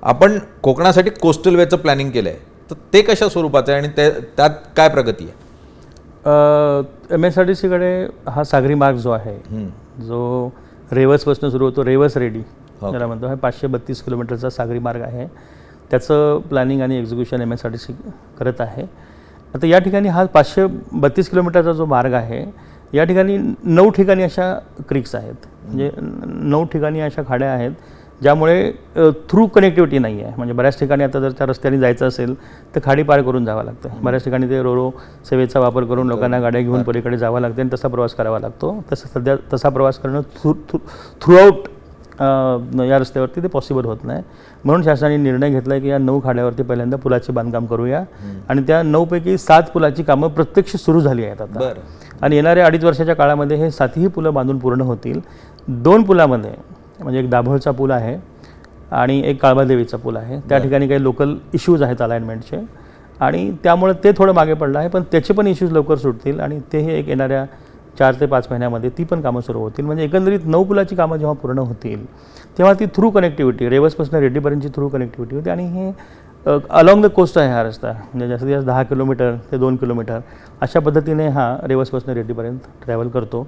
आपण कोकणासाठी coastal वेचं planning केलं आहे, तर ते कशा स्वरूपाचं आहे आणि त्यात काय प्रगती आहे? MSRTCकडे हा सागरी मार्ग जो आहे, जो रेवसपासून सुरू होतो, रेवस रेडी ज्याला म्हणतो, हा 532 किलोमीटरचा सागरी मार्ग आहे. त्याचं प्लॅनिंग आणि एक्झिक्युशन MSRTC करत आहे. आता या ठिकाणी हा 532 किलोमीटरचा जो मार्ग आहे, या ठिकाणी 9 ठिकाणी अशा क्रिक्स आहेत, म्हणजे 9 ठिकाणी अशा खाड्या आहेत ज्यामुळे थ्रू कनेक्टिव्हिटी नाही आहे. म्हणजे बऱ्याच ठिकाणी आता जर त्या रस्त्याने जायचं असेल तर खाडी पार करून जावं लागतं. बऱ्याच ठिकाणी ते रोरो सेवेचा वापर करून लोकांना गाड्या घेऊन पलीकडे जावं लागते आणि तसा प्रवास करावा लागतो. तसा प्रवास करणं थ्रूआउट या रस्त्यावरती ते पॉसिबल होत नाही. म्हणून शासनाने निर्णय घेतला की या 9 खाड्यावरती पहिल्यांदा पुलाचे बांधकाम करूया आणि त्या 9 पैकी 7 पुलाची कामं प्रत्यक्ष सुरू झाली आहेत आता. आणि येणाऱ्या 2.5 वर्षाच्या काळामध्ये हे 7ही पुलं बांधून पूर्ण होतील. 2 पुलामध्ये, म्हणजे एक दाभोळचा पूल आहे आणि एक काळबादेवीचा पूल आहे, त्या ठिकाणी काही लोकल इश्यूज आहेत अलाइनमेंटचे आणि त्यामुळे ते थोडं मागे पडलं आहे. पण त्याचे पण इश्यूज लवकर सुटतील आणि तेही एक येणाऱ्या 4 ते 5 महिन्यामध्ये ती पण कामं सुरू होतील. म्हणजे एकंदरीत 9 पुलाची कामं जेव्हा पूर्ण होतील तेव्हा ती थ्रू कनेक्टिव्हिटी, रेवसपासून रेड्डीपर्यंतची थ्रू कनेक्टिव्हिटी होती. आणि हे अलॉंग द कोस्ट आहे हा रस्ता, म्हणजे जास्तीत जास्त 10 किलोमीटर ते 2 किलोमीटर अशा पद्धतीने हा रेवसपासून रेड्डीपर्यंत ट्रॅव्हल करतो.